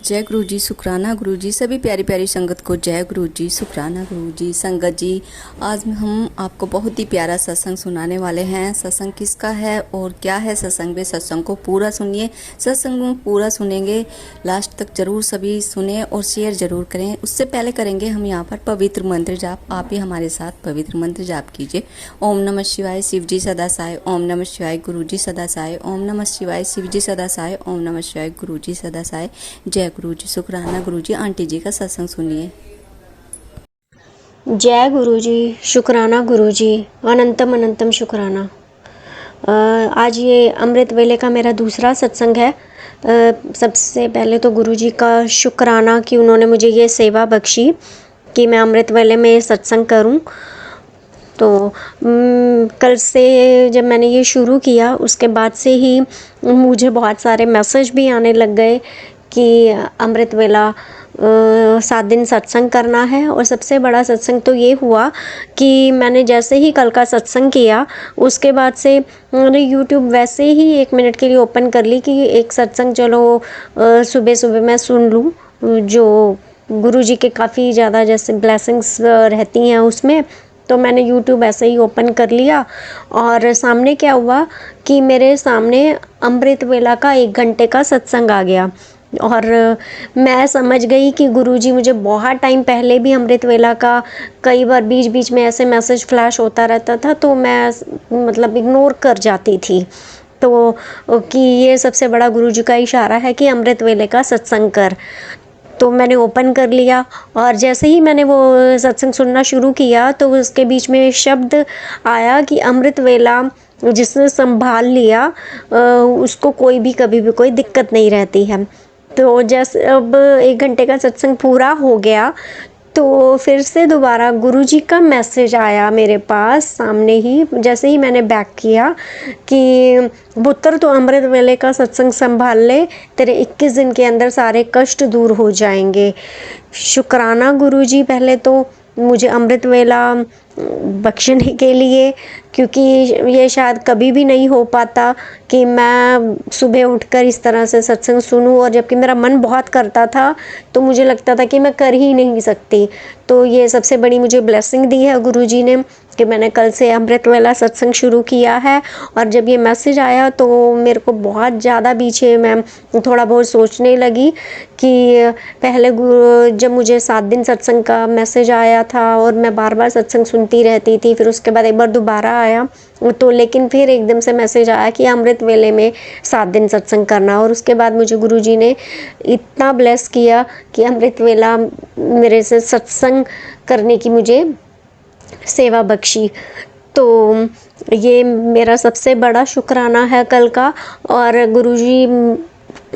जय गुरु जी, शुक्राना गुरु जी। सभी प्यारी प्यारी संगत को जय गुरु जी, शुक्राना गुरु जी। संगत जी, आज हम आपको बहुत ही प्यारा सत्संग सुनाने वाले हैं। सत्संग किसका है और क्या है सत्संग में, सत्संग को पूरा सुनिए। सत्संग में पूरा सुनेंगे, लास्ट तक जरूर सभी सुने और शेयर जरूर करें। उससे पहले करेंगे हम यहाँ पर पवित्र मंत्र जाप। आप भी हमारे साथ पवित्र मंत्र जाप कीजिए। ओम नमः शिवाय, शिव जी सदा साय। ओम नमः शिवाय, गुरु जी सदा साय। ओम नमः शिवाय, शिव जी सदा साय। ओम नमः शिवाय, गुरु जी सदा साय। जय गुरु जी, शुक्राना गुरु जी। आंटी जी का सत्संग सुनिए। जय गुरु जी, शुक्राना गुरु जी, अनंतम अनंतम शुक्राना। आज ये अमृत वेले का मेरा दूसरा सत्संग है। सबसे पहले तो गुरु जी का शुक्राना कि उन्होंने मुझे ये सेवा बख्शी कि मैं अमृत वेले में सत्संग करूं। तो कल से जब मैंने ये शुरू किया उसके बाद से ही मुझे बहुत सारे मैसेज भी आने लग गए कि अमृत वेला 7 दिन सत्संग करना है। और सबसे बड़ा सत्संग तो ये हुआ कि मैंने जैसे ही कल का सत्संग किया उसके बाद से मैंने यूट्यूब वैसे ही 1 मिनट के लिए ओपन कर ली कि एक सत्संग चलो सुबह सुबह मैं सुन लूँ, जो गुरु जी के काफ़ी ज़्यादा जैसे ब्लेसिंग्स रहती हैं उसमें। तो मैंने यूट्यूब ऐसे ही ओपन कर लिया और सामने क्या हुआ कि मेरे सामने अमृत वेला का 1 घंटे का सत्संग आ गया। और मैं समझ गई कि गुरुजी मुझे बहुत टाइम पहले भी अमृत वेला का कई बार बीच बीच में ऐसे मैसेज फ्लैश होता रहता था, तो मैं मतलब इग्नोर कर जाती थी। तो कि ये सबसे बड़ा गुरुजी का इशारा है कि अमृत वेले का सत्संग कर। तो मैंने ओपन कर लिया और जैसे ही मैंने वो सत्संग सुनना शुरू किया तो उसके बीच में शब्द आया कि अमृत वेला जिसने संभाल लिया उसको कोई भी कभी भी कोई दिक्कत नहीं रहती है। तो जैसे अब 1 घंटे का सत्संग पूरा हो गया तो फिर से दोबारा गुरुजी का मैसेज आया मेरे पास सामने ही, जैसे ही मैंने बैक किया कि पुत्र तो अमृत वेले का सत्संग संभाल ले, तेरे 21 दिन के अंदर सारे कष्ट दूर हो जाएंगे। शुक्राना गुरुजी पहले तो मुझे अमृत वेला बख्शने के लिए, क्योंकि ये शायद कभी भी नहीं हो पाता कि मैं सुबह उठकर इस तरह से सत्संग सुनूं, और जबकि मेरा मन बहुत करता था तो मुझे लगता था कि मैं कर ही नहीं सकती। तो ये सबसे बड़ी मुझे ब्लेसिंग दी है गुरुजी ने कि मैंने कल से अमृत वेला सत्संग शुरू किया है। और जब ये मैसेज आया तो मेरे को बहुत ज़्यादा पीछे मैं थोड़ा बहुत सोचने लगी कि पहले जब मुझे 7 दिन सत्संग का मैसेज आया था और मैं बार बार सत्संग सुनती रहती थी, फिर उसके बाद एक बार दोबारा आया तो लेकिन फिर एकदम से मैसेज आया कि अमृत वेले में 7 दिन सत्संग करना। और उसके बाद मुझे गुरुजी ने इतना ब्लेस किया कि अमृत वेला मेरे से सत्संग करने की मुझे सेवा बख्शी। तो ये मेरा सबसे बड़ा शुक्राना है कल का। और गुरुजी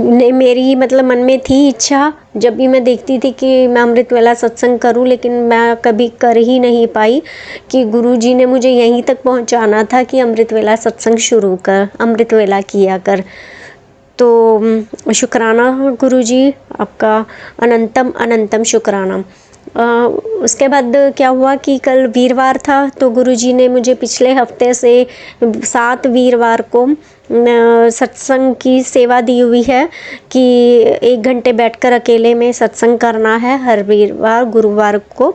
ने मेरी मतलब मन में थी इच्छा, जब भी मैं देखती थी कि मैं अमृत वेला सत्संग करूं, लेकिन मैं कभी कर ही नहीं पाई कि गुरुजी ने मुझे यहीं तक पहुंचाना था कि अमृत वेला सत्संग शुरू कर, अमृत वेला किया कर। तो शुक्राना गुरुजी, आपका अनंतम अनंतम शुक्राना। उसके बाद क्या हुआ कि कल वीरवार था तो गुरुजी ने मुझे पिछले हफ्ते से 7 वीरवार को सत्संग की सेवा दी हुई है कि 1 घंटे बैठकर अकेले में सत्संग करना है हर वीरवार गुरुवार को।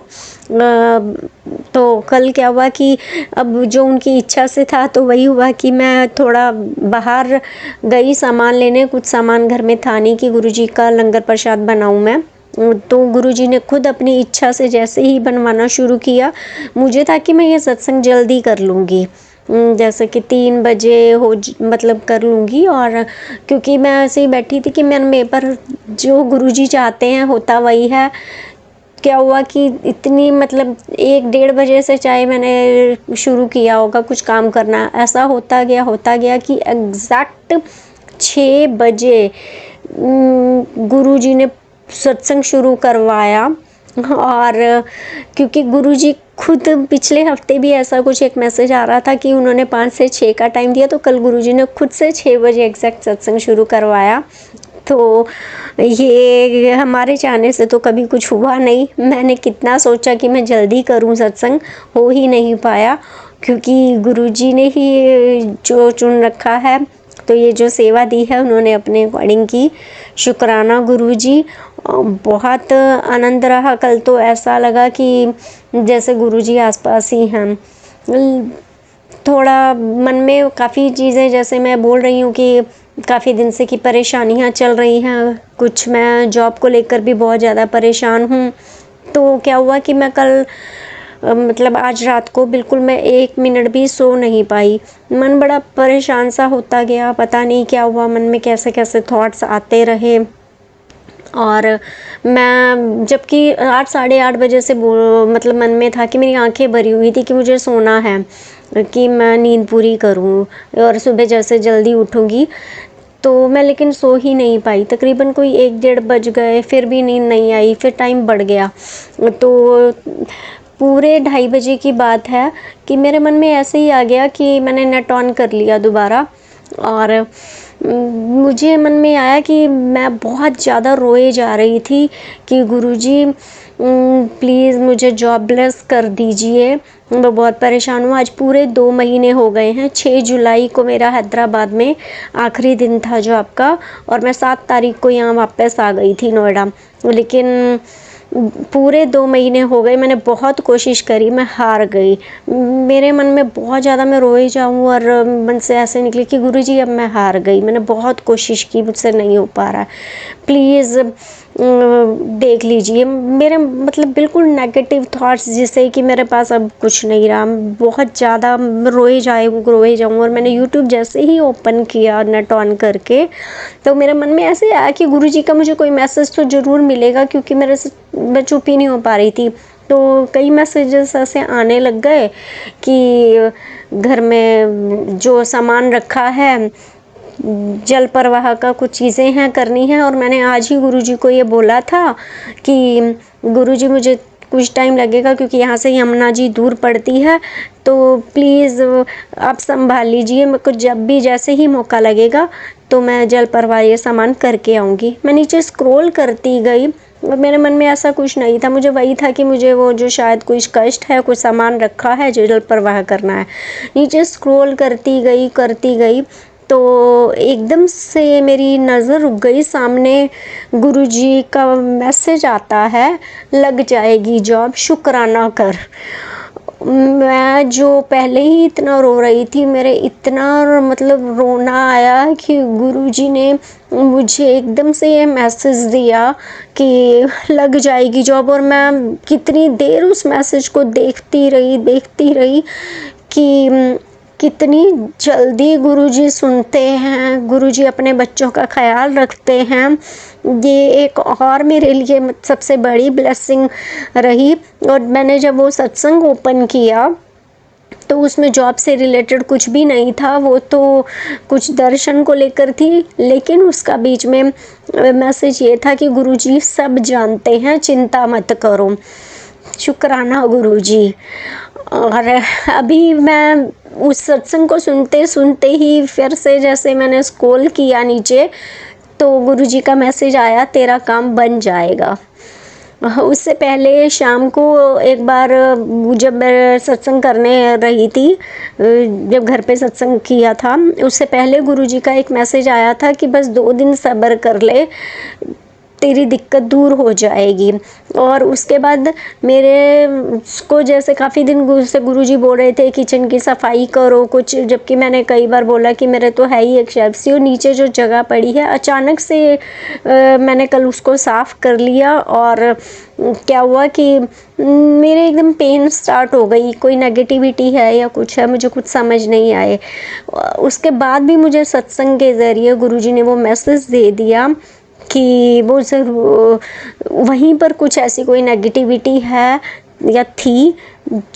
तो कल क्या हुआ कि अब जो उनकी इच्छा से था तो वही हुआ कि मैं थोड़ा बाहर गई सामान लेने, कुछ सामान घर में था नहीं कि गुरुजी का लंगर प्रसाद बनाऊं मैं। तो गुरुजी ने खुद अपनी इच्छा से जैसे ही बनवाना शुरू किया, मुझे था कि मैं ये सत्संग जल्दी कर लूँगी, जैसे कि 3 बजे हो मतलब कर लूँगी। और क्योंकि मैं ऐसे ही बैठी थी कि मेरे पर जो गुरुजी चाहते हैं होता वही है। क्या हुआ कि इतनी मतलब 1-1:30 बजे से चाहे मैंने शुरू किया होगा कुछ काम करना, ऐसा होता गया कि एग्जैक्ट 6 बजे गुरुजी ने सत्संग शुरू करवाया। और क्योंकि गुरुजी खुद पिछले हफ्ते भी ऐसा कुछ एक मैसेज आ रहा था कि उन्होंने 5 से 6 का टाइम दिया, तो कल गुरुजी ने खुद से 6 बजे एग्जैक्ट सत्संग शुरू करवाया। तो ये हमारे चाहने से तो कभी कुछ हुआ नहीं। मैंने कितना सोचा कि मैं जल्दी करूं सत्संग, हो ही नहीं पाया क्योंकि गुरुजी ने ही जो चुन रखा है तो ये जो सेवा दी है उन्होंने अपने अकॉर्डिंग की। शुक्राना गुरुजी, बहुत आनंद रहा। कल तो ऐसा लगा कि जैसे गुरुजी आसपास ही हैं। थोड़ा मन में काफ़ी चीज़ें, जैसे मैं बोल रही हूँ कि काफ़ी दिन से की परेशानियाँ चल रही हैं, कुछ मैं जॉब को लेकर भी बहुत ज़्यादा परेशान हूँ। तो क्या हुआ कि मैं कल मतलब आज रात को बिल्कुल मैं 1 मिनट भी सो नहीं पाई। मन बड़ा परेशान सा होता गया, पता नहीं क्या हुआ, मन में कैसे कैसे थॉट्स आते रहे। और मैं जबकि 8 साढ़े 8 बजे से मतलब मन में था कि मेरी आंखें भरी हुई थी कि मुझे सोना है, कि मैं नींद पूरी करूं और सुबह जैसे जल्दी उठूंगी। तो मैं लेकिन सो ही नहीं पाई, तकरीबन कोई 1 डेढ़ बज गए, फिर भी नींद नहीं आई, फिर टाइम बढ़ गया। तो पूरे 2:30 बजे की बात है कि मेरे मन में ऐसे ही आ गया कि मैंने नेट ऑन कर लिया दोबारा, और मुझे मन में आया कि मैं बहुत ज़्यादा रोए जा रही थी कि गुरुजी प्लीज़ मुझे जॉबलेस कर दीजिए, मैं बहुत परेशान हूँ। आज पूरे 2 महीने हो गए हैं। 6 जुलाई को मेरा हैदराबाद में आखिरी दिन था जॉब का, और मैं 7 तारीख को यहाँ वापस आ गई थी नोएडा। लेकिन पूरे 2 महीने हो गए, मैंने बहुत कोशिश करी, मैं हार गई। मेरे मन में बहुत ज़्यादा मैं रोई जाऊँ, और मन से ऐसे निकले कि गुरुजी अब मैं हार गई, मैंने बहुत कोशिश की, मुझसे नहीं हो पा रहा, प्लीज़ देख लीजिए। मेरे मतलब बिल्कुल नेगेटिव थॉट्स, जिससे कि मेरे पास अब कुछ नहीं रहा, बहुत ज़्यादा रोए जाऊँ। और मैंने यूट्यूब जैसे ही ओपन किया नेट ऑन करके, तो मेरे मन में ऐसे आया कि गुरुजी का मुझे कोई मैसेज तो ज़रूर मिलेगा, क्योंकि मैं चुप ही नहीं हो पा रही थी। तो कई मैसेजेस ऐसे आने लग गए कि घर में जो सामान रखा है, जल प्रवाह का कुछ चीज़ें हैं करनी है। और मैंने आज ही गुरुजी को ये बोला था कि गुरुजी मुझे कुछ टाइम लगेगा, क्योंकि यहाँ से यमुना जी दूर पड़ती है, तो प्लीज़ आप संभाल लीजिए, मेरे को जब भी जैसे ही मौका लगेगा तो मैं जल प्रवाह ये सामान करके आऊँगी। मैं नीचे स्क्रॉल करती गई, और मेरे मन में ऐसा कुछ नहीं था, मुझे वही था कि मुझे वो जो शायद कुछ कष्ट है, कुछ सामान रखा है जो जल प्रवाह करना है। नीचे स्क्रॉल करती गई तो एकदम से मेरी नज़र रुक गई, सामने गुरुजी का मैसेज आता है, लग जाएगी जॉब, शुक्राना कर। मैं जो पहले ही इतना रो रही थी, मेरे इतना मतलब रोना आया कि गुरुजी ने मुझे एकदम से ये मैसेज दिया कि लग जाएगी जॉब। और मैं कितनी देर उस मैसेज को देखती रही कि कितनी जल्दी गुरुजी सुनते हैं, गुरुजी अपने बच्चों का ख्याल रखते हैं। ये एक और मेरे लिए सबसे बड़ी ब्लेसिंग रही। और मैंने जब वो सत्संग ओपन किया तो उसमें जॉब से रिलेटेड कुछ भी नहीं था, वो तो कुछ दर्शन को लेकर थी, लेकिन उसका बीच में मैसेज ये था कि गुरुजी सब जानते हैं, चिंता मत करो। शुक्राना गुरुजी। और अभी मैं उस सत्संग को सुनते ही फिर से जैसे मैंने स्क्रॉल किया नीचे, तो गुरुजी का मैसेज आया, तेरा काम बन जाएगा। उससे पहले शाम को एक बार जब मैं सत्संग करने रही थी, जब घर पे सत्संग किया था, उससे पहले गुरुजी का एक मैसेज आया था कि बस 2 दिन सब्र कर ले, तेरी दिक्कत दूर हो जाएगी। और उसके बाद मेरे को जैसे काफ़ी दिन से गुरुजी बोल रहे थे किचन की सफाई करो कुछ, जबकि मैंने कई बार बोला कि मेरे तो है ही एक शेल्फ सी और नीचे जो जगह पड़ी है, अचानक से मैंने कल उसको साफ़ कर लिया। और क्या हुआ कि मेरे एकदम पेन स्टार्ट हो गई, कोई नेगेटिविटी है या कुछ है, मुझे कुछ समझ नहीं आए। उसके बाद भी मुझे सत्संग के ज़रिए गुरुजी ने वो मैसेज दे दिया कि वो ज़रूर वहीं पर कुछ ऐसी कोई नेगेटिविटी है या थी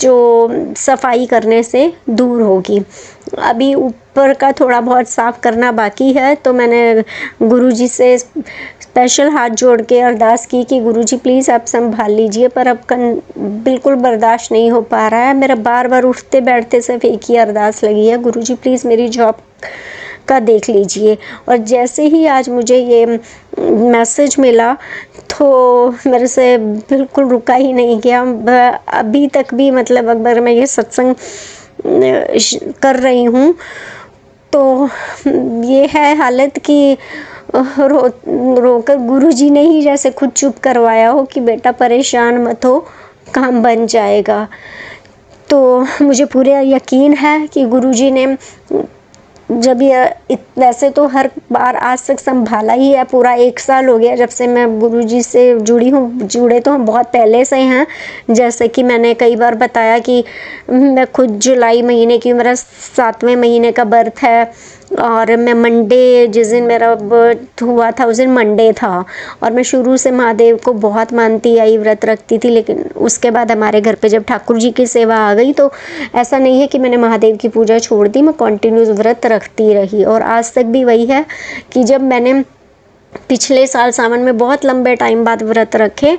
जो सफाई करने से दूर होगी। अभी ऊपर का थोड़ा बहुत साफ़ करना बाकी है, तो मैंने गुरुजी से स्पेशल हाथ जोड़ के अरदास की कि गुरुजी प्लीज़ आप संभाल लीजिए, पर अब बिल्कुल बर्दाश्त नहीं हो पा रहा है। मेरा बार बार उठते बैठते सिर्फ एक ही अरदास लगी है, गुरुजी प्लीज़ मेरी जॉब का देख लीजिए। और जैसे ही आज मुझे ये मैसेज मिला तो मेरे से बिल्कुल रुका ही नहीं गया। अभी तक भी मतलब अगर मैं ये सत्संग कर रही हूँ तो ये है हालत कि रोकर गुरुजी ने ही जैसे खुद चुप करवाया हो कि बेटा परेशान मत हो, काम बन जाएगा। तो मुझे पूरा यकीन है कि गुरुजी ने जब वैसे तो हर बार आज तक संभाला ही है, पूरा 1 साल हो गया जब से मैं गुरुजी से जुड़ी हूँ। जुड़े तो हम बहुत पहले से हैं, जैसे कि मैंने कई बार बताया कि मैं खुद जुलाई महीने की, मेरा 7वें महीने का बर्थ है और मैं मंडे, जिस दिन मेरा बर्थ हुआ था उस दिन मंडे था। और मैं शुरू से महादेव को बहुत मानती आई, व्रत रखती थी। लेकिन उसके बाद हमारे घर पे जब ठाकुर जी की सेवा आ गई तो ऐसा नहीं है कि मैंने महादेव की पूजा छोड़ दी, मैं कंटिन्यूस व्रत रखती रही। और आज तक भी वही है कि जब मैंने पिछले साल सावन में बहुत लंबे टाइम बाद व्रत रखे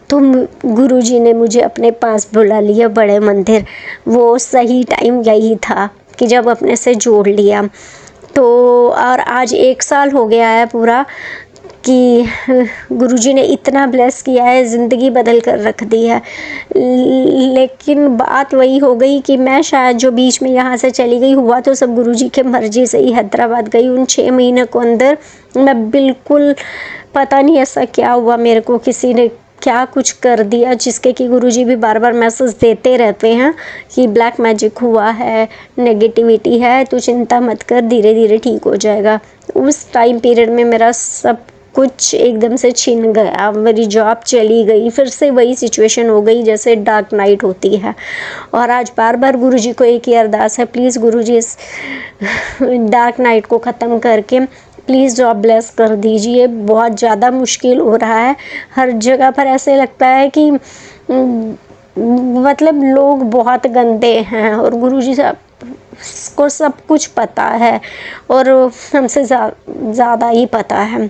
तो गुरुजी ने मुझे अपने पास बुला लिया बड़े मंदिर। वो सही टाइम यही था कि जब अपने से जोड़ लिया। तो और आज 1 साल हो गया है पूरा कि गुरुजी ने इतना ब्लेस किया है, ज़िंदगी बदल कर रख दी है। लेकिन बात वही हो गई कि मैं शायद जो बीच में यहाँ से चली गई, हुआ तो सब गुरुजी के मर्जी से ही हैदराबाद गई। उन 6 महीने को अंदर मैं बिल्कुल, पता नहीं ऐसा क्या हुआ मेरे को, किसी ने क्या कुछ कर दिया जिसके कि गुरुजी भी बार बार मैसेज देते रहते हैं कि ब्लैक मैजिक हुआ है, नेगेटिविटी है, तो चिंता मत कर, धीरे धीरे ठीक हो जाएगा। उस टाइम पीरियड में मेरा सब कुछ एकदम से छिन गया, मेरी जॉब चली गई, फिर से वही सिचुएशन हो गई जैसे डार्क नाइट होती है। और आज बार बार गुरुजी को एक ही अरदास है, प्लीज़ गुरुजी इस डार्क नाइट को ख़त्म करके प्लीज़ जॉब ब्लेस कर दीजिए। बहुत ज़्यादा मुश्किल हो रहा है, हर जगह पर ऐसे लगता है कि मतलब लोग बहुत गंदे हैं और गुरुजी को सब कुछ पता है और हमसे ज़्यादा ही पता है।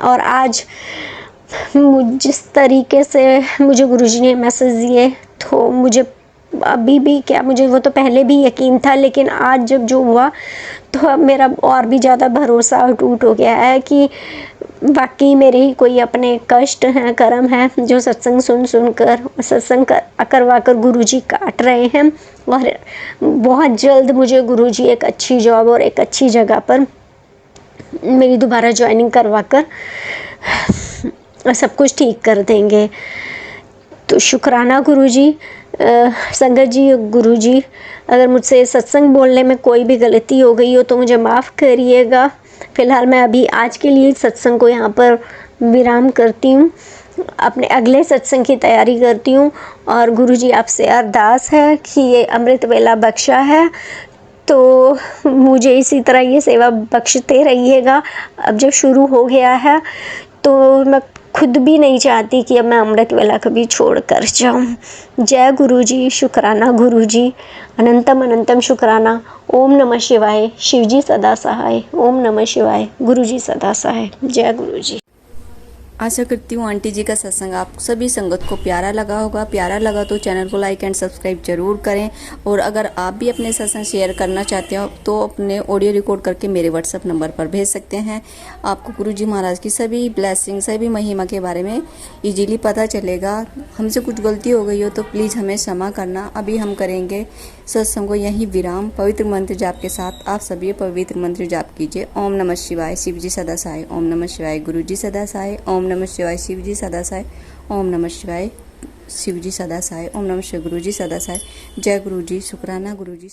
और आज जिस तरीके से मुझे गुरुजी ने मैसेज दिए तो मुझे अभी भी क्या, मुझे वो तो पहले भी यकीन था, लेकिन आज जब जो हुआ तो अब मेरा और भी ज़्यादा भरोसा टूट हो गया है कि वाकई मेरे ही कोई अपने कष्ट हैं, कर्म हैं जो सत्संग सुन कर सत्संग करवा कर गुरुजी काट रहे हैं। और बहुत जल्द मुझे गुरुजी एक अच्छी जॉब और एक अच्छी जगह पर मेरी दोबारा ज्वाइनिंग करवा कर सब कुछ ठीक कर देंगे। तो शुक्राना गुरुजी। संगत जी, गुरुजी, अगर मुझसे सत्संग बोलने में कोई भी गलती हो गई हो तो मुझे माफ़ करिएगा। फ़िलहाल मैं अभी आज के लिए सत्संग को यहाँ पर विराम करती हूँ, अपने अगले सत्संग की तैयारी करती हूँ। और गुरुजी आपसे अरदास है कि ये अमृत वेला बख्शा है तो मुझे इसी तरह ये सेवा बख्शते रहिएगा। अब जब शुरू हो गया है तो मैं खुद भी नहीं चाहती कि अब मैं अमृत वेला कभी छोड़ कर जाऊँ। जय गुरुजी, शुक्राना गुरुजी, अनंतम अनंतम शुक्राना। ओम नमः शिवाय, शिवजी सदा सहाय। ओम नमः शिवाय, गुरुजी सदा सहाय। जय गुरुजी। आशा करती हूँ आंटी जी का सत्संग आप सभी संगत को प्यारा लगा होगा। प्यारा लगा तो चैनल को लाइक एंड सब्सक्राइब जरूर करें। और अगर आप भी अपने सत्संग शेयर करना चाहते हो तो अपने ऑडियो रिकॉर्ड करके मेरे व्हाट्सएप नंबर पर भेज सकते हैं। आपको गुरुजी महाराज की सभी ब्लेसिंग, सभी महिमा के बारे में इजीली पता चलेगा। हमसे कुछ गलती हो गई हो तो प्लीज़ हमें क्षमा करना। अभी हम करेंगे सत्संग को यहीं विराम पवित्र मंत्र जाप के साथ। आप सभी पवित्र मंत्र जाप कीजिए। ओम नमः शिवाय, शिवजी सदा सहाय। ओम नमः शिवाय, गुरुजी सदा सहाय। ओम नमः शिवाय, शिवजी सदा सहाय। ओम नमः शिवाय, शिवजी सदा सहाय। ओम नमः शिवाय, गुरुजी सदा सहाय। जय गुरुजी, शुक्राना गुरुजी।